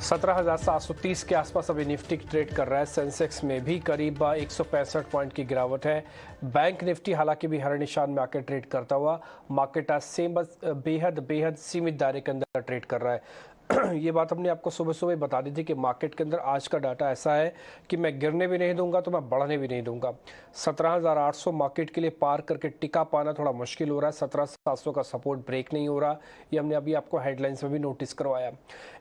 17,730 के आसपास अभी निफ्टी ट्रेड कर रहा है। सेंसेक्स में भी करीब 165 पॉइंट की गिरावट है। बैंक निफ्टी हालांकि भी हर निशान में आकर ट्रेड करता हुआ मार्केट आज सेम बेहद सीमित दायरे के अंदर ट्रेड कर रहा है। ये बात हमने आपको सुबह सुबह बता दी थी कि मार्केट के अंदर आज का डाटा ऐसा है कि मैं गिरने भी नहीं दूंगा तो मैं बढ़ने भी नहीं दूंगा। 17,800 मार्केट के लिए पार करके टिका पाना थोड़ा मुश्किल हो रहा है। 17,700 का सपोर्ट ब्रेक नहीं हो रहा। ये हमने अभी आपको हेडलाइंस में भी नोटिस करवाया।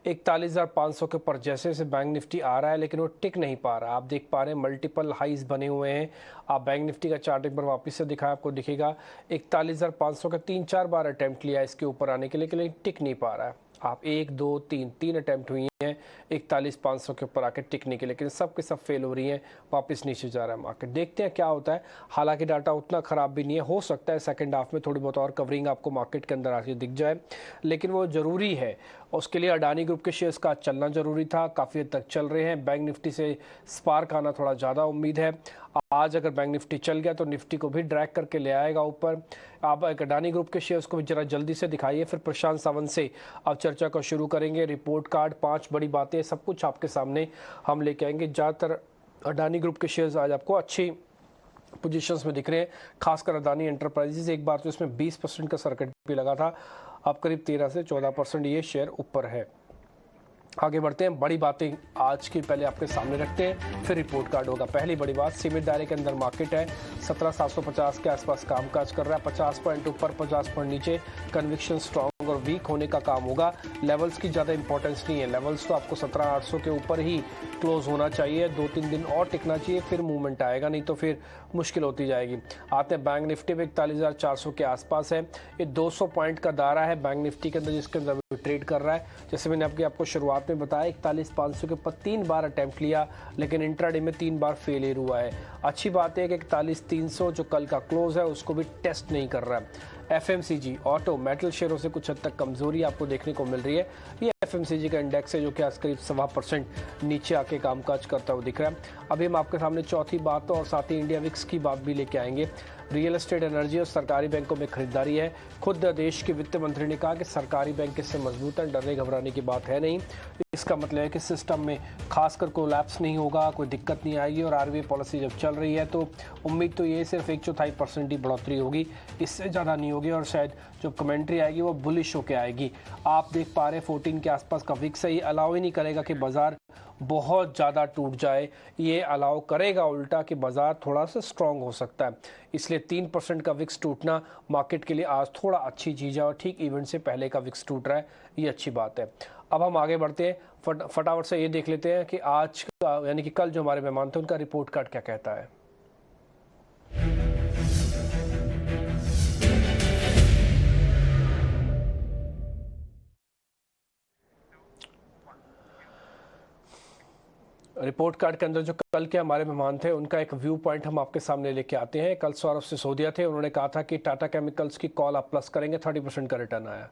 41,500 के ऊपर जैसे जैसे बैंक निफ्टी आ रहा है लेकिन वो टिक नहीं पा रहा। आप देख पा रहे हैं मल्टीपल हाइज बने हुए हैं। आप बैंक निफ्टी का चार्ट एक बार वापस से दिखाया, आपको दिखेगा 41,500 का 3-4 बार अटेम्प्ट लिया इसके ऊपर आने के लिए, लेकिन टिक नहीं पा रहा है। आप 1 2 3 अटेम्प्ट हुई हैं 41,500 के ऊपर आके टिकने के, लेकिन सब के सब फेल हो रही हैं। वापस नीचे जा रहा है मार्केट। देखते हैं क्या होता है। हालांकि डाटा उतना ख़राब भी नहीं है, हो सकता है सेकंड हाफ में थोड़ी बहुत और कवरिंग आपको मार्केट के अंदर आके दिख जाए, लेकिन वो ज़रूरी है। उसके लिए अडानी ग्रुप के शेयर्स का चलना ज़रूरी था, काफ़ी हद तक चल रहे हैं। बैंक निफ्टी से स्पार्क आना थोड़ा ज़्यादा उम्मीद है। आज अगर बैंक निफ्टी चल गया तो निफ्टी को भी ड्रैग करके ले आएगा ऊपर। आप अडानी ग्रुप के शेयर्स को भी जरा जल्दी से दिखाइए, फिर प्रशांत सावंत से अब चर्चा को शुरू करेंगे। रिपोर्ट कार्ड, 5 बड़ी बातें, सब कुछ आपके सामने हम लेके आएंगे। ज़्यादातर अडानी ग्रुप के शेयर्स आज आपको अच्छी पोजीशंस में दिख रहे हैं, खासकर अदानी एंटरप्राइजेज। एक बार तो इसमें 20% का सर्किट भी लगा था, अब करीब 13 से 14% ये शेयर ऊपर है। आगे बढ़ते हैं, बड़ी बातें आज की पहले आपके सामने रखते हैं, फिर रिपोर्ट कार्ड होगा। पहली बड़ी बात, सीमित दायरे के अंदर मार्केट है। 17,750 के आसपास कामकाज कर रहा है। 50 पॉइंट ऊपर, 50 पॉइंट नीचे, कन्विक्शन स्ट्रॉन्ग और वीक होने का काम होगा। लेवल्स की ज़्यादा इंपॉर्टेंस नहीं है। लेवल्स तो आपको 17,800 के ऊपर ही क्लोज होना चाहिए। 2-3 दिन और टिकना चाहिए, फिर मूवमेंट आएगा, नहीं तो फिर मुश्किल होती जाएगी। आते हैं बैंक निफ्टी में 41,400 के आसपास है। ये 200 पॉइंट का दायरा है बैंक निफ्टी के अंदर, जिसके अंदर ट्रेड कर रहा है। जैसे मैंने आपको शुरुआत में बताया, 41,500 के ऊपर 3 बार अटेम्प्ट लिया, लेकिन इंट्राडे में 3 बार फेलियर हुआ है। अच्छी बात है कि 41,300 जो कल का क्लोज है उसको भी टेस्ट नहीं कर रहा है। एफएमसीजी, ऑटो, मेटल शेयरों से कुछ हद तक कमजोरी आपको देखने को मिल रही है। ये एफएमसीजी का इंडेक्स है जो कि आज करीब 1.25% नीचे आके कामकाज करता हुआ दिख रहा है। अभी हम आपके सामने चौथी बात और साथ ही इंडिया विक्स की बात भी लेके आएंगे। रियल एस्टेट, एनर्जी और सरकारी बैंकों में खरीदारी है। खुद देश के वित्त मंत्री ने कहा कि सरकारी बैंक इससे मजबूत है, डरने घबराने की बात है नहीं। इसका मतलब है कि सिस्टम में खासकर कोलैप्स नहीं होगा, कोई दिक्कत नहीं आएगी। और आरबीआई पॉलिसी जब चल रही है तो उम्मीद तो ये सिर्फ 1/4% ही बढ़ोतरी होगी, इससे ज़्यादा नहीं होगी। और शायद जो कमेंट्री आएगी वो बुलिश होकर आएगी। आप देख पा रहे हैं 14 के आसपास का विक्स है। ये अलाउ ही नहीं करेगा कि बाजार बहुत ज़्यादा टूट जाए, ये अलाउ करेगा उल्टा कि बाजार थोड़ा सा स्ट्रांग हो सकता है। इसलिए 3% का विक्स टूटना मार्केट के लिए आज थोड़ा अच्छी चीज़ है, और ठीक इवेंट से पहले का विक्स टूट रहा है, ये अच्छी बात है। अब हम आगे बढ़ते हैं, फटाफट से ये देख लेते हैं कि आज का यानी कि कल जो हमारे मेहमान थे उनका रिपोर्ट कार्ड क्या कहता है। रिपोर्ट कार्ड के अंदर जो कल के हमारे मेहमान थे उनका एक व्यू पॉइंट हम आपके सामने लेके आते हैं। कल सौरभ सिसोदिया थे, उन्होंने कहा था कि टाटा केमिकल्स की कॉल आप प्लस करेंगे, 30% का रिटर्न आया।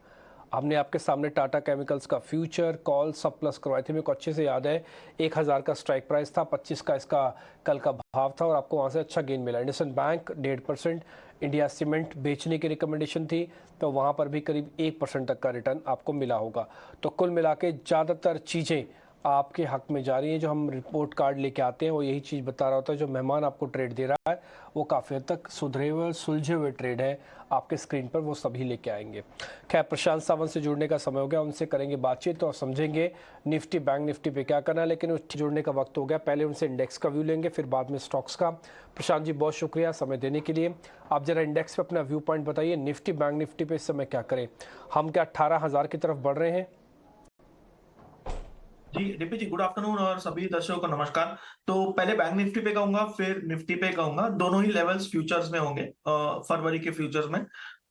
हमने आपके सामने टाटा केमिकल्स का फ्यूचर कॉल सब प्लस करवाए थे। मेरे को अच्छे से याद है 1,000 का स्ट्राइक प्राइस था, 25 का इसका कल का भाव था, और आपको वहाँ से अच्छा गेन मिला। इंडसइंड बैंक 1.5%, इंडिया सीमेंट बेचने की रिकमेंडेशन थी तो वहाँ पर भी करीब 1% तक का रिटर्न आपको मिला होगा। तो कुल मिला के ज़्यादातर चीज़ें आपके हक में जा रही है। जो हम रिपोर्ट कार्ड लेके आते हैं वो यही चीज़ बता रहा होता है। जो मेहमान आपको ट्रेड दे रहा है वो काफ़ी हद तक सुधरे हुए सुलझे हुए ट्रेड है आपके स्क्रीन पर, वो सभी लेके आएंगे। खैर, प्रशांत सावंत से जुड़ने का समय हो गया, उनसे करेंगे बातचीत और समझेंगे निफ्टी बैंक निफ्टी पे क्या करना है, लेकिन उस जुड़ने का वक्त हो गया। पहले उनसे इंडेक्स का व्यू लेंगे, फिर बाद में स्टॉक्स का। प्रशांत जी, बहुत शुक्रिया समय देने के लिए। आप जरा इंडेक्स पे अपना व्यू पॉइंट बताइए, निफ्टी बैंक निफ्टी पे इस समय क्या करें? हम क्या 18,000 की तरफ बढ़ रहे हैं? जी डीपी जी, गुड आफ्टरनून और सभी दर्शकों को नमस्कार। तो पहले बैंक निफ्टी पे कहूंगा, फिर निफ्टी पे कहूंगा। दोनों ही लेवल्स फ्यूचर्स में होंगे फरवरी के फ्यूचर्स में।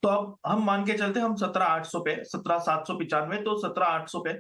तो अब हम मान के चलते हम 17,800 पे, 17,795, तो 17,800 पे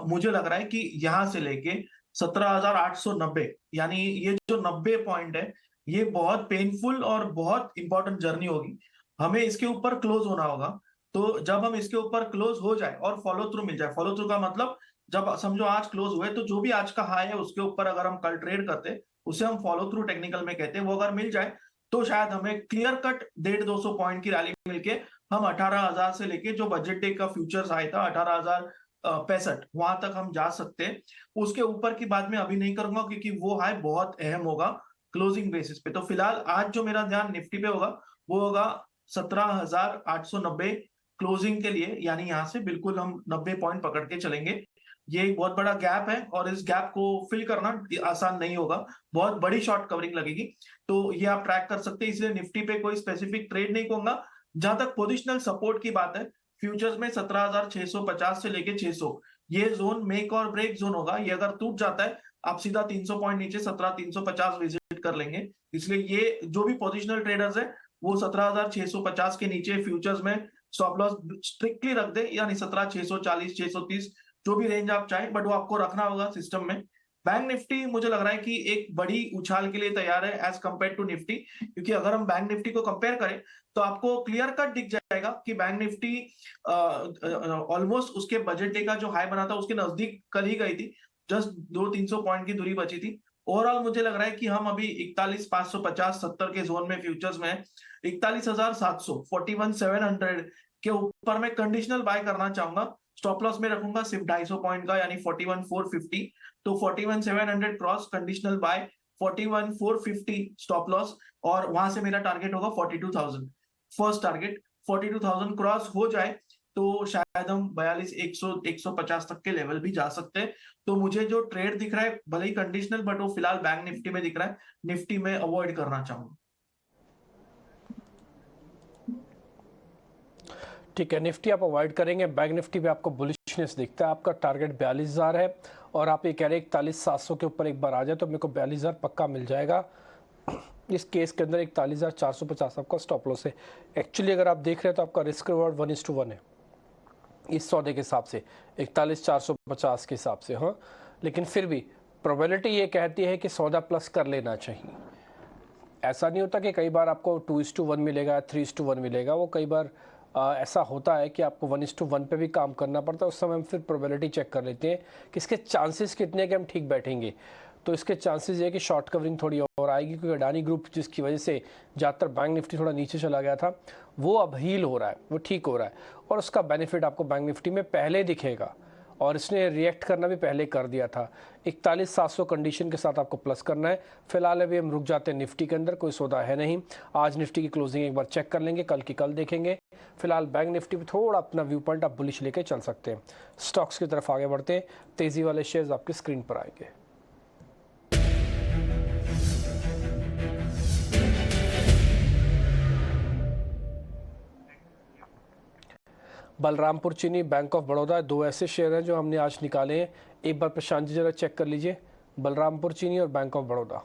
मुझे लग रहा है कि यहां से लेके 17,890, यानी ये जो 90 पॉइंट है, ये बहुत पेनफुल और बहुत इंपॉर्टेंट जर्नी होगी। हमें इसके ऊपर क्लोज होना होगा। तो जब हम इसके ऊपर क्लोज हो जाए और फॉलो थ्रू मिल जाए, फॉलो थ्रू का मतलब जब समझो आज क्लोज हुए तो जो भी आज का हाई है उसके ऊपर अगर हम कल ट्रेड करते, उसे हम फॉलो थ्रू टेक्निकल में कहते हैं, वो अगर मिल जाए तो शायद हमें क्लियर कट 150-200 पॉइंट की रैली मिलके हम 18,000 से लेके जो बजट डे का फ्यूचर्स आया था 65 वहां तक हम जा सकते हैं। उसके ऊपर की बात मैं अभी नहीं करूंगा क्योंकि वो हाई बहुत अहम होगा क्लोजिंग बेसिस पे। तो फिलहाल आज जो मेरा ध्यान निफ्टी पे होगा वो होगा 17,890 क्लोजिंग के लिए, यानी यहाँ से बिल्कुल हम 90 पॉइंट पकड़ के चलेंगे। ये एक बहुत बड़ा गैप है और इस गैप को फिल करना आसान नहीं होगा, बहुत बड़ी शॉर्ट कवरिंग लगेगी। तो ये आप ट्रैक कर सकते हैं, इसलिए निफ्टी पे कोई स्पेसिफिक ट्रेड नहीं कहूंगा। जहां तक पोजिशनल सपोर्ट की बात है, फ्यूचर्स में 17,650 से लेके 600 ये जोन मेक और ब्रेक जोन होगा। ये अगर टूट जाता है आप सीधा 300 पॉइंट नीचे 17,350 विजिट कर लेंगे। इसलिए ये जो भी पोजिशनल ट्रेडर्स है वो 17,650 के नीचे फ्यूचर्स में स्टॉप लॉस स्ट्रिक्टली रख दे, यानी 17,640 630 जो भी रेंज आप चाहें, बट वो आपको रखना होगा सिस्टम में। बैंक निफ्टी मुझे लग रहा है कि एक बड़ी उछाल के लिए तैयार है एज कंपेयर टू निफ्टी, क्योंकि अगर हम बैंक निफ्टी को कंपेयर करें तो आपको क्लियर कट दिख जाएगा कि बैंक निफ्टी ऑलमोस्ट उसके बजट डे का जो हाई बना था उसके नजदीक कल ही गई थी, जस्ट 200-300 पॉइंट की दूरी बची थी। ओवरऑल मुझे लग रहा है कि हम अभी 41,550-70 के जोन में फ्यूचर्स में 41,700 41,700 के ऊपर में कंडीशनल बाय करना चाहूंगा। स्टॉप लॉस में रखूंगा सिर्फ 250 पॉइंट का, यानी 41,450। तो 41,700 cross conditional buy, 41,450 stop loss, और वहां से मेरा टारगेट होगा 42,000। फर्स्ट टारगेट 42,000 क्रॉस हो जाए तो शायद हम 42,100 150 तक के लेवल भी जा सकते हैं। तो मुझे जो ट्रेड दिख रहा है भले ही कंडीशनल, बट वो फिलहाल बैंक निफ्टी में दिख रहा है, निफ्टी में अवॉइड करना चाहूंगा। ठीक है, निफ्टी आप अवॉइड करेंगे। बैंक निफ्टी पे आपको बुलिशनेस दिखता है, आपका टारगेट 42,000 है और आप ये कह रहे हैं 41,700 के ऊपर एक बार आ जाए तो मेरे को 42,000 पक्का मिल जाएगा। इस केस के अंदर 41,450 आपका स्टॉप लॉस है। एक्चुअली अगर आप देख रहे हैं तो आपका रिस्क रिवॉर्ड 1:1 है इस सौदे के हिसाब से, 41,450 के हिसाब से। हाँ, लेकिन फिर भी प्रोबेबिलिटी ये कहती है कि सौदा प्लस कर लेना चाहिए। ऐसा नहीं होता कि कई बार आपको 2:1 मिलेगा, 3:1 मिलेगा। वो कई बार ऐसा होता है कि आपको 1:1 पे भी काम करना पड़ता है। उस समय हम फिर प्रोबेबिलिटी चेक कर लेते हैं कि इसके चांसेस कितने कि हम ठीक बैठेंगे। तो इसके चांसेस ये कि शॉर्ट कवरिंग थोड़ी और आएगी, क्योंकि अडानी ग्रुप जिसकी वजह से ज़्यादातर बैंक निफ्टी थोड़ा नीचे चला गया था, वो अब हील हो रहा है, वो ठीक हो रहा है और उसका बेनिफिट आपको बैंक निफ्टी में पहले दिखेगा। और इसने रिएक्ट करना भी पहले कर दिया था। 41,700 कंडीशन के साथ आपको प्लस करना है। फिलहाल अभी हम रुक जाते हैं निफ्टी के अंदर, कोई सौदा है नहीं। आज निफ्टी की क्लोजिंग एक बार चेक कर लेंगे, कल की कल देखेंगे। फिलहाल बैंक निफ्टी पे थोड़ा अपना व्यू पॉइंट आप बुलिश लेके चल सकते हैं। स्टॉक्स की तरफ आगे बढ़ते हैं, तेजी वाले शेयर्स आपकी स्क्रीन पर आएंगे। बलरामपुर चीनी, बैंक ऑफ बड़ौदा, दो ऐसे शेयर हैं जो हमने आज निकाले हैं। एक बार प्रशांत जी जरा चेक कर लीजिए, बलरामपुर चीनी और बैंक ऑफ बड़ौदा।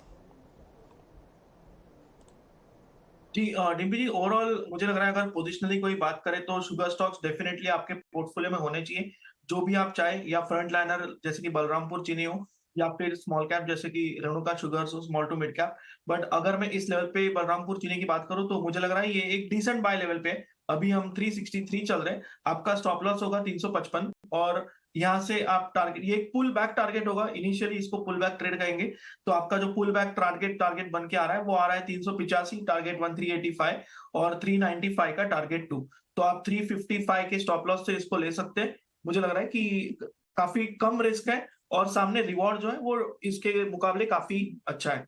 जी डिम्पी जी, ओवरऑल मुझे लग रहा है अगर पोजिशनली कोई बात करे तो शुगर स्टॉक्स डेफिनेटली आपके पोर्टफोलियो में होने चाहिए, जो भी आप चाहे, या फ्रंट लाइनर जैसे कि बलरामपुर चीनी हो, या फिर स्मॉल कैप जैसे कि रेणुका शुगर्स हो, small to mid cap. But अगर मैं इस लेवल पे बलरामपुर चीनी की बात करूं तो मुझे लग रहा है ये एक डिसेंट बाय लेवल पे है। अभी हम 363 चल रहे हैं, आपका स्टॉप लॉस होगा 355, और यहाँ से आप टारगेट, ये एक पुल बैक टारगेट होगा, इनिशियली इसको पुल बैक ट्रेड कहेंगे। तो आपका जो पुल बैक टारगेट बन के आ रहा है वो आ रहा है 385, टारगेट 1385, और 395 का टारगेट 2। तो आप 355 के स्टॉप लॉस से इसको ले सकते हैं। मुझे लग रहा है कि काफी कम रिस्क है और सामने रिवॉर्ड जो है वो इसके मुकाबले काफी अच्छा है।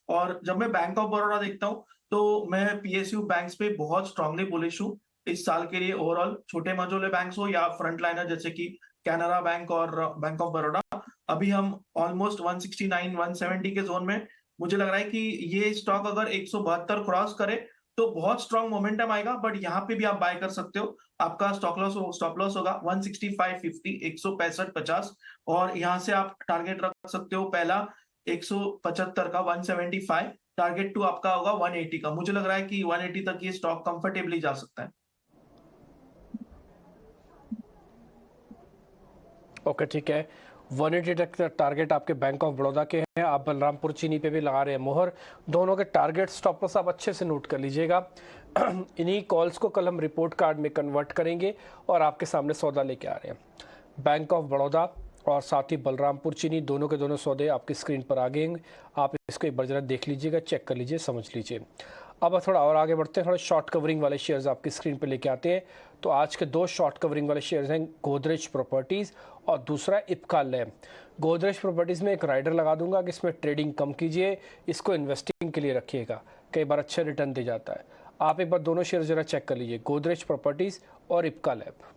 और जब मैं बैंक ऑफ बड़ौदा देखता हूँ तो मैं पीएसयू बैंक्स पे बहुत स्ट्रांगली बुलिश हूँ इस साल के लिए। ओवरऑल छोटे मझोले बैंक्स हो या फ्रंट लाइनर जैसे कि कैनरा बैंक और बैंक ऑफ बड़ौदा, अभी हम ऑलमोस्ट 169 170 के जोन में। मुझे लग रहा है कि ये स्टॉक अगर 172 क्रॉस करे तो बहुत स्ट्रांग मोमेंटम आएगा, बट यहाँ पे भी आप बाय कर सकते हो। आपका स्टॉप लॉस होगा 165.50 165.50, और यहाँ से आप टारगेट रख सकते हो पहला 175 का 175, टारगेट 2 आपका होगा 180 का। मुझे लग रहा है कि 180 तक ये स्टॉक कंफर्टेबली जा सकता है। ओके, ठीक है। 180 तक टारगेट आपके बैंक ऑफ बड़ौदा के हैं, आप बलरामपुर चीनी पे भी लगा रहे हैं मोहर। दोनों के टारगेट स्टॉप लॉस आप अच्छे से नोट कर लीजिएगा। इन्हीं कॉल्स को कल हम रिपोर्ट कार्ड में कन्वर्ट करेंगे और आपके सामने सौदा लेके आ रहे हैं। बैंक ऑफ बड़ौदा और साथ ही बलरामपुर चीनी, दोनों के दोनों सौदे आपकी स्क्रीन पर आ गए। आप इसको एक बार जरा देख लीजिएगा, चेक कर लीजिए, समझ लीजिए। अब थोड़ा और आगे बढ़ते हैं, थोड़ा शॉर्ट कवरिंग वाले शेयर्स आपकी स्क्रीन पर लेके आते हैं। तो आज के दो शॉर्ट कवरिंग वाले शेयर्स हैं गोदरेज प्रॉपर्टीज़ और दूसरा इप्का लैब। गोदरेज प्रॉपर्टीज़ में एक राइडर लगा दूंगा कि इसमें ट्रेडिंग कम कीजिए, इसको इन्वेस्टिंग के लिए रखिएगा, कई बार अच्छे रिटर्न दे जाता है। आप एक बार दोनों शेयर जरा चेक कर लीजिए, गोदरेज प्रॉपर्टीज़ और इप्का लैब।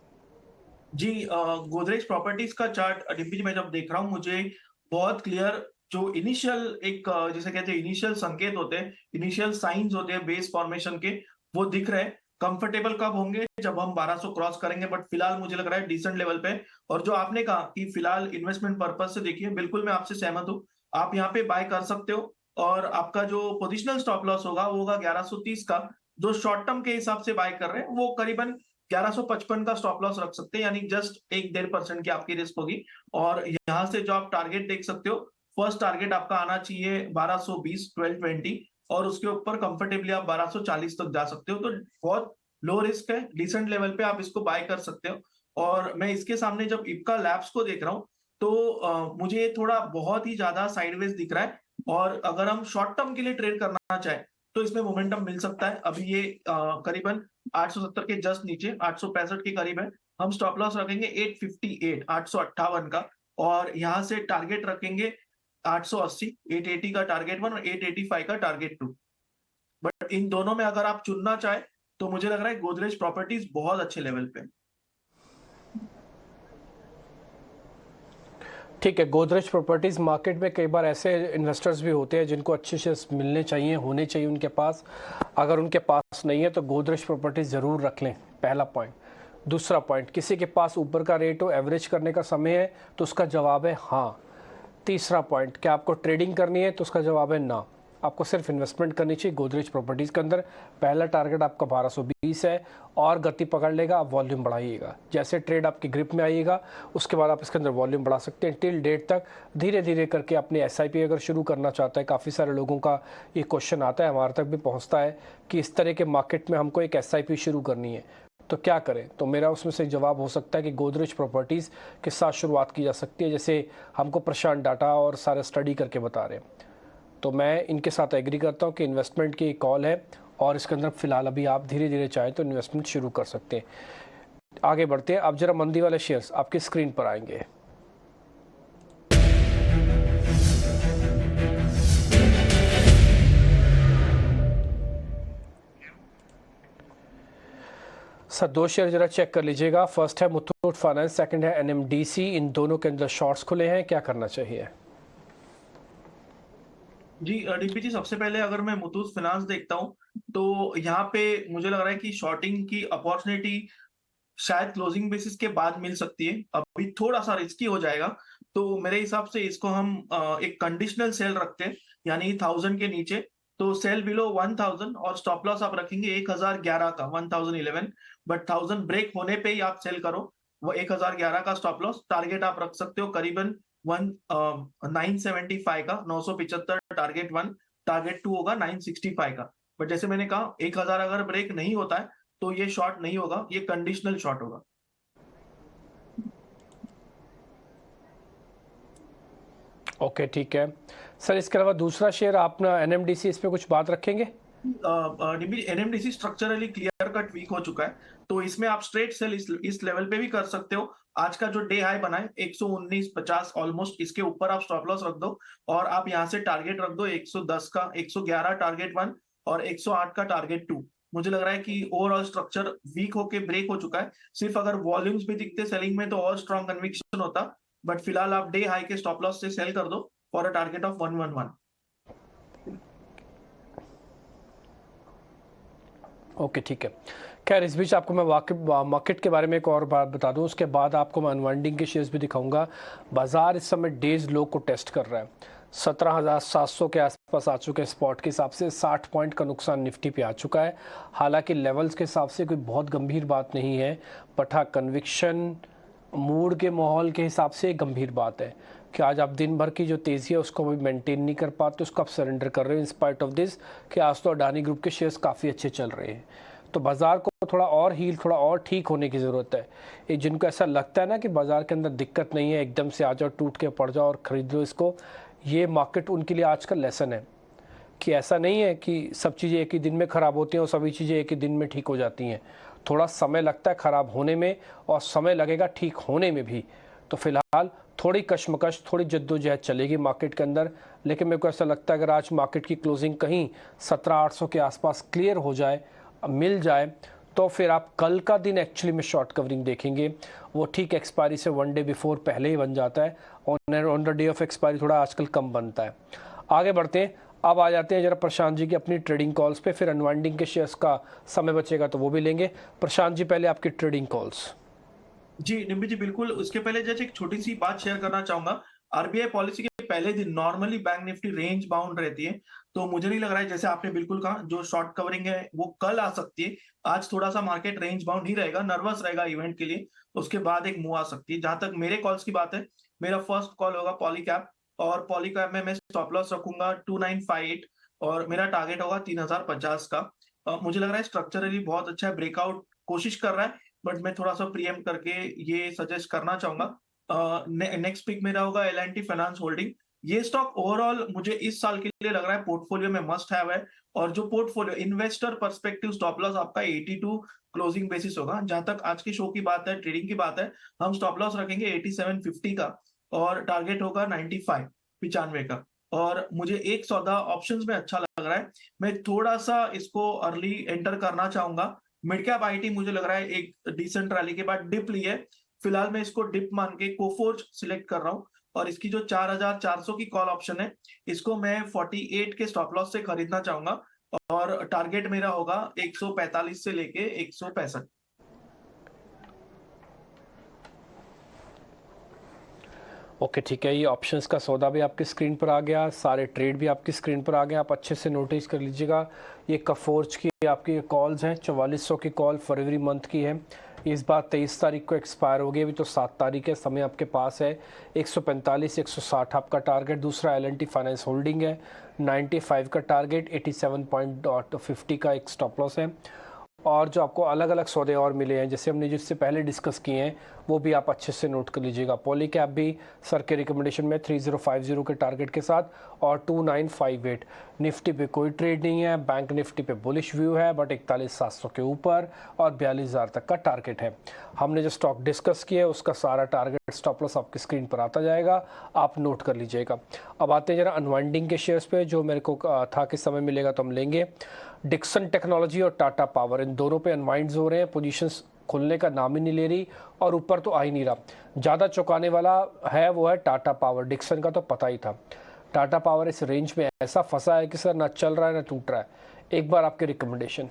जी, गोदरेज प्रॉपर्टीज का चार्ट डिम्पी जी मैं जब देख रहा हूँ, मुझे बहुत क्लियर जो इनिशियल एक जिसे कहते हैं इनिशियल संकेत होते हैं, इनिशियल साइंस होते हैं बेस फॉर्मेशन के, वो दिख रहे हैं। कंफर्टेबल कब होंगे? जब हम 1200 क्रॉस करेंगे, बट फिलहाल मुझे लग रहा है डिसेंट लेवल पे। और जो आपने कहा कि फिलहाल इन्वेस्टमेंट पर्पज से देखिए, बिल्कुल मैं आपसे सहमत हूँ। आप यहाँ पे बाय कर सकते हो और आपका जो पोजिशनल स्टॉप लॉस होगा वो होगा 1130 का। जो शॉर्ट टर्म के हिसाब से बाय कर रहे हैं वो करीबन 1155 का स्टॉप लॉस रख सकते हैं, यानी जस्ट 1-1.5% की आपकी रिस्क होगी। और यहाँ से जो आप टारगेट देख सकते हो, फर्स्ट टारगेट आपका आना चाहिए 1220 1220, और उसके ऊपर कंफर्टेबली आप 1240 तक जा सकते हो। तो बहुत लो रिस्क है, डिसेंट लेवल पे आप इसको बाय कर सकते हो। और मैं इसके सामने जब इप्का लैब्स को देख रहा हूँ, तो मुझे थोड़ा बहुत ही ज्यादा साइडवेज दिख रहा है। और अगर हम शॉर्ट टर्म के लिए ट्रेड करना चाहें तो इसमें मोमेंटम मिल सकता है। अभी ये करीबन 870 के जस्ट नीचे 865 के करीब है। हम स्टॉप लॉस रखेंगे 858 858 का, और यहाँ से टारगेट रखेंगे 880 880 का टारगेट 1 और 885 का टारगेट 2। बट इन दोनों में अगर आप चुनना चाहे तो मुझे लग रहा है गोदरेज प्रॉपर्टीज बहुत अच्छे लेवल पे। ठीक है, गोदरेज प्रॉपर्टीज़ मार्केट में कई बार ऐसे इन्वेस्टर्स भी होते हैं जिनको अच्छे शेयर्स मिलने चाहिए, होने चाहिए उनके पास। अगर उनके पास नहीं है तो गोदरेज प्रॉपर्टीज़ ज़रूर रख लें, पहला पॉइंट। दूसरा पॉइंट, किसी के पास ऊपर का रेट हो, एवरेज करने का समय है, तो उसका जवाब है हाँ। तीसरा पॉइंट, क्या आपको ट्रेडिंग करनी है, तो उसका जवाब है ना। आपको सिर्फ इन्वेस्टमेंट करनी चाहिए गोदरेज प्रॉपर्टीज़ के अंदर। पहला टारगेट आपका 1220 है, और गति पकड़ लेगा, आप वॉल्यूम बढ़ाइएगा। जैसे ट्रेड आपकी ग्रिप में आइएगा उसके बाद आप इसके अंदर वॉल्यूम बढ़ा सकते हैं टिल डेट तक। धीरे धीरे करके अपने SIP अगर शुरू करना चाहता है, काफ़ी सारे लोगों का ये क्वेश्चन आता है, हमारे तक भी पहुँचता है कि इस तरह के मार्केट में हमको एक SIP शुरू करनी है तो क्या करें। तो मेरा उसमें से जवाब हो सकता है कि गोदरेज प्रॉपर्टीज़ के साथ शुरुआत की जा सकती है, जैसे हमको प्रशांत डाटा और सारा स्टडी करके बता रहे हैं। तो मैं इनके साथ एग्री करता हूँ कि इन्वेस्टमेंट की कॉल है, और इसके अंदर फिलहाल अभी आप धीरे धीरे चाहें तो इन्वेस्टमेंट शुरू कर सकते हैं। आगे बढ़ते हैं। अब जरा मंदी वाले शेयर्स आपकी स्क्रीन पर आएंगे। सर दो शेयर जरा चेक कर लीजिएगा। फर्स्ट है मुथूट फाइनेंस, सेकंड है NMDC। इन दोनों के अंदर शॉर्ट्स खुले हैं, क्या करना चाहिए? जी डीपी जी, सबसे पहले अगर मैं मुथूट फाइनेंस देखता हूँ तो यहाँ पे मुझे लग रहा है कि शॉर्टिंग की अपॉर्चुनिटी शायद क्लोजिंग बेसिस के बाद मिल सकती है। अभी थोड़ा सा रिस्की हो जाएगा, तो मेरे हिसाब से इसको हम एक कंडीशनल सेल रखते हैं, यानी 1000 के नीचे। तो सेल बिलो 1000 और स्टॉप लॉस आप रखेंगे 1011 का, 1011। बट 1000 ब्रेक होने पे ही आप सेल करो। वो 1011 का स्टॉप लॉस टारगेट आप रख सकते हो करीबन 975 का, 975 टारगेट 1, टारगेट 2 होगा 965 का। बट जैसे मैंने कहा 1000 अगर ब्रेक नहीं होता है तो ये शॉर्ट नहीं होगा, ये कंडीशनल शॉर्ट होगा। ओके ठीक है सर। इसके अलावा दूसरा शेयर अपना NMDC, इस पे कुछ बात रखेंगे? NMDC structurally clear cut weak हो चुका है, तो इसमें आप स्ट्रेट सेल इस लेवल पे भी कर सकते हो। आज का जो डे हाई बना है 119.50 ऑलमोस्ट, इसके ऊपर आप स्टॉप लॉस रख दो और आप यहाँ से टारगेट रख दो 110 का, 111 टारगेट 1 और 108 का टारगेट 2। मुझे लग रहा है कि ओवरऑल स्ट्रक्चर वीक होके ब्रेक हो चुका है। सिर्फ अगर वॉल्यूम्स भी दिखते सेलिंग में तो और स्ट्रॉन्ग कन्विक्शन होता, बट फिलहाल आप डे हाई के स्टॉप लॉस से सेल कर दो for a target of 111। Okay ठीक है। खैर इस बीच आपको मैं मार्केट के बारे में एक और बात बता दूं, उसके बाद आपको मैं अनवाइंडिंग के शेयर्स भी दिखाऊंगा। बाजार इस समय डेज लो को टेस्ट कर रहा है, 17,700 के आसपास आ चुके हैं। स्पॉट के हिसाब से 60 पॉइंट का नुकसान निफ्टी पे आ चुका है। हालांकि लेवल्स के हिसाब से कोई बहुत गंभीर बात नहीं है, बट हाँ कन्विक्शन मूड के माहौल के हिसाब से गंभीर बात है कि आज आप दिन भर की जो तेज़ी है उसको भी मेंटेन नहीं कर पाते, उसको आप सरेंडर कर रहे हो इन स्पाइट ऑफ दिस कि आज तो अडानी ग्रुप के शेयर्स काफ़ी अच्छे चल रहे हैं। तो बाज़ार को थोड़ा और हील, थोड़ा और ठीक होने की ज़रूरत है। ये जिनको ऐसा लगता है ना कि बाज़ार के अंदर दिक्कत नहीं है, एकदम से आ जाओ, टूट के पड़ जाओ और ख़रीद लो इसको, ये मार्केट उनके लिए आज का लेसन है कि ऐसा नहीं है कि सब चीज़ें एक ही दिन में ख़राब होती हैं और सभी चीज़ें एक ही दिन में ठीक हो जाती हैं। थोड़ा समय लगता है ख़राब होने में और समय लगेगा ठीक होने में भी। तो फिलहाल थोड़ी कशमकश, थोड़ी जद्दोजहद चलेगी मार्केट के अंदर, लेकिन मेरे को ऐसा लगता है अगर आज मार्केट की क्लोजिंग कहीं 17,800 के आसपास क्लियर हो जाए, मिल जाए, तो फिर आप कल का दिन एक्चुअली में शॉर्ट कवरिंग देखेंगे। वो ठीक एक्सपायरी से 1 डे बिफोर पहले ही बन जाता है, on the day of expiry थोड़ा आजकल कम बनता है। आगे बढ़ते हैं, अब आ जाते हैं जरा प्रशांत जी की अपनी ट्रेडिंग कॉल्स पे, फिर अनवाइंडिंग के शेयर्स का समय बचेगा तो वो भी लेंगे। प्रशांत जी पहले आपकी ट्रेडिंग कॉल्स। जी निम्बी जी, बिल्कुल। उसके पहले जैसे एक छोटी सी बात शेयर करना चाहूंगा। आरबीआई पॉलिसी के पहले दिन normally bank Nifty range bound रहती है, तो मुझे नहीं लग रहा है, जैसे आपने बिल्कुल कहा, जो शॉर्ट कवरिंग है वो कल आ सकती है। आज थोड़ा सा मार्केट रेंज बाउंड ही रहेगा, नर्वस रहेगा इवेंट के लिए, उसके बाद एक मूव आ सकती है। जहां तक मेरे कॉल्स की बात है, मेरा फर्स्ट कॉल होगा पॉलीकैप, और पॉलीकैप में मैं स्टॉप लॉस रखूंगा 2958, और मेरा टारगेट होगा 3050 का। मुझे लग रहा है स्ट्रक्चरली बहुत अच्छा है, ब्रेकआउट कोशिश कर रहा है, बट मैं थोड़ा सा प्रीएम्प्ट करके ये सजेस्ट करना चाहूंगा। नेक्स्ट पिक मेरा होगा L&T फाइनेंस होल्डिंग। ये स्टॉक ओवरऑल मुझे इस साल के लिए लग रहा है पोर्टफोलियो में मस्ट हैव है, और जो portfolio investor perspective stop loss आपका 82 क्लोजिंग बेसिस होगा। जहां तक आज की शो की बात है, ट्रेडिंग की बात है, हम स्टॉप लॉस रखेंगे 8750 का, और टारगेट होगा 95 का। और मुझे एक सौदा ऑप्शंस में अच्छा लग रहा है, मैं थोड़ा सा इसको अर्ली एंटर करना चाहूंगा। मिड कैप आईटी मुझे लग रहा है एक डिसेंट रैली के बाद डिप ली है, फिलहाल मैं इसको डिप मान के कोफोर्ज सिलेक्ट कर रहा हूं, और इसकी जो 4400 की कॉल ऑप्शन है, इसको मैं 48 के स्टॉप लॉस से खरीदना चाहूंगा, और टारगेट मेरा होगा 145 से लेके 165। ओके ठीक है, ये ऑप्शंस का सौदा भी आपकी स्क्रीन पर आ गया, सारे ट्रेड भी आपकी स्क्रीन पर आ गए, आप अच्छे से नोटिस कर लीजिएगा। ये कफोर्ज की आपकी कॉल्स हैं, 4400 की कॉल फरवरी मंथ की है। इस बार 23 तारीख को एक्सपायर हो गई, अभी तो 7 तारीख है, समय आपके पास है। 145 160 आपका टारगेट। दूसरा L&T फाइनेंस होल्डिंग है, 95 का टारगेट, 87.50 का एक स्टॉप लॉस है। और जो आपको अलग अलग सौदे और मिले हैं, जैसे हमने जिससे पहले डिस्कस किए हैं, वो भी आप अच्छे से नोट कर लीजिएगा। पॉलीकैप भी सर के रिकमेंडेशन में 3050 के टारगेट के साथ, और 2958। निफ्टी पे कोई ट्रेड नहीं है, बैंक निफ्टी पे बुलिश व्यू है, बट 41,700 के ऊपर और 42,000 तक का टारगेट है। हमने जो स्टॉक डिस्कस किया है उसका सारा टारगेट स्टॉप लॉस आपकी स्क्रीन पर आता जाएगा, आप नोट कर लीजिएगा। अब आते हैं जरा अनवाइंडिंग के शेयर्स पे, जो मेरे को था कि समय मिलेगा तो हम लेंगे। डिक्सन टेक्नोलॉजी और टाटा पावर, इन दोनों पे अनवाइंड्स हो रहे हैं, पोजीशंस खुलने का नाम ही नहीं ले रही, और ऊपर तो आ ही नहीं रहा। ज़्यादा चौंकाने वाला है वो है टाटा पावर। डिक्सन का तो पता ही था। टाटा पावर इस रेंज में ऐसा फंसा है कि सर ना चल रहा है ना टूट रहा है। एक बार आपके रिकमेंडेशन।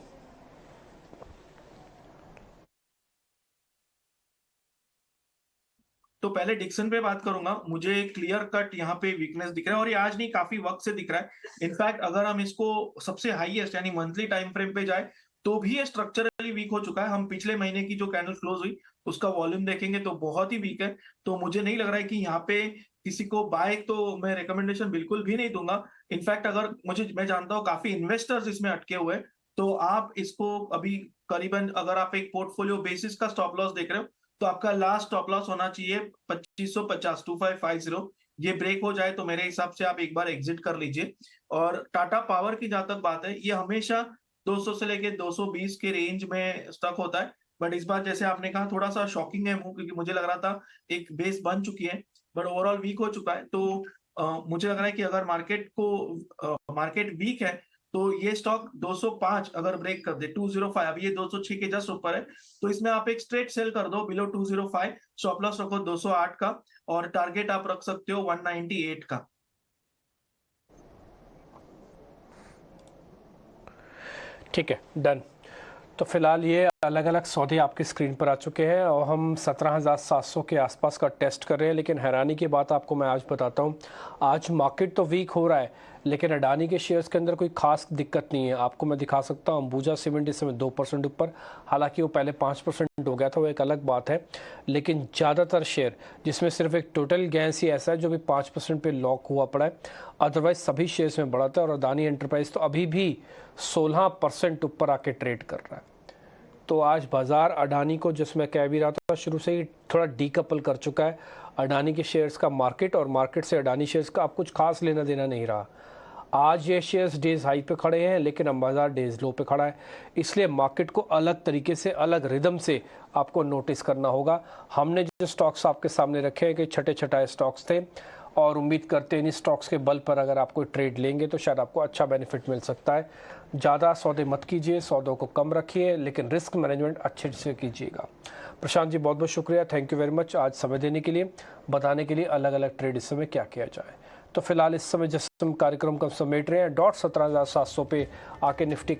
तो पहले डिक्सन पे बात करूंगा। मुझे क्लियर कट यहाँ पे वीकनेस दिख रहा है, और ये आज नहीं, काफी वक्त से दिख रहा है। इनफैक्ट अगर हम इसको सबसे हाईएस्ट यानी मंथली टाइम फ्रेम पे जाए, तो भी ये स्ट्रक्चरली वीक हो चुका है। हम पिछले महीने की जो कैंडल क्लोज हुई उसका वॉल्यूम देखेंगे तो बहुत ही वीक है। तो मुझे नहीं लग रहा है कि यहाँ पे किसी को बाय, तो मैं रिकमेंडेशन बिल्कुल भी नहीं दूंगा। इनफैक्ट अगर मैं जानता हूँ काफी इन्वेस्टर्स इसमें अटके हुए हैं, तो आप इसको अभी करीबन, अगर आप एक पोर्टफोलियो बेसिस का स्टॉप लॉस देख रहे हो, तो आपका लास्ट स्टॉप लॉस होना चाहिए 2550, 2550। ये ब्रेक हो जाए तो मेरे हिसाब से आप एक बार एग्जिट कर लीजिए। और टाटा पावर की जहां तक बात है, ये हमेशा 200 से लेके 220 के रेंज में स्टक होता है, बट इस बार जैसे आपने कहा थोड़ा सा शॉकिंग है मूव, क्योंकि मुझे लग रहा था एक बेस बन चुकी है, बट ओवरऑल वीक हो चुका है। तो मुझे लग रहा है कि अगर मार्केट वीक है, तो ये स्टॉक 205 अगर ब्रेक कर दे, 205, अब ये 206 के जस्ट ऊपर है, तो इसमें आप एक स्ट्रेट सेल कर दो बिलो 205, स्टॉप लॉस रखो 208 का, और टारगेट आप रख सकते हो 198 का। ठीक है, डन। तो फिलहाल ये अलग अलग सौदे आपकी स्क्रीन पर आ चुके हैं, और हम 17,700 के आसपास का टेस्ट कर रहे हैं। लेकिन हैरानी की बात आपको मैं आज बताता हूँ, आज मार्केट तो वीक हो रहा है, लेकिन अडानी के शेयर्स के अंदर कोई खास दिक्कत नहीं है। आपको मैं दिखा सकता हूँ, अंबुजा सीमेंट इस समय 2% ऊपर, हालांकि वो पहले 5% हो गया था, वो एक अलग बात है। लेकिन ज़्यादातर शेयर, जिसमें सिर्फ एक टोटल गैस ही ऐसा है जो भी 5% पे लॉक हुआ पड़ा है, अदरवाइज सभी शेयर्स में बढ़ा था। और अडानी एंटरप्राइज तो अभी भी 16% ऊपर आके ट्रेड कर रहा है। तो आज बाजार अडानी को, जिसमें कह भी रहा था शुरू से ही, थोड़ा डीकपल कर चुका है। अडानी के शेयर्स का मार्केट, और मार्केट से अडानी शेयर्स का अब कुछ खास लेना देना नहीं रहा। आज ये शेयर्स डेज हाई पे खड़े हैं, लेकिन अब बाजार डेज लो पे खड़ा है, इसलिए मार्केट को अलग तरीके से, अलग रिदम से आपको नोटिस करना होगा। हमने जो स्टॉक्स आपके सामने रखे हैं कि छठे छठाए स्टॉक्स थे, और उम्मीद करते हैं इन स्टॉक्स के बल पर अगर आप कोई ट्रेड लेंगे तो शायद आपको अच्छा बेनिफिट मिल सकता है। ज़्यादा सौदे मत कीजिए, सौदों को कम रखिए, लेकिन रिस्क मैनेजमेंट अच्छे से कीजिएगा। प्रशांत जी, बहुत बहुत शुक्रिया, थैंक यू वेरी मच आज समय देने के लिए, बताने के लिए अलग अलग ट्रेड इस समय क्या किया जाए। तो फिलहाल इस समय जिस कार्यक्रम को समेट रहे हैं, 17,700 पे आके निफ्टी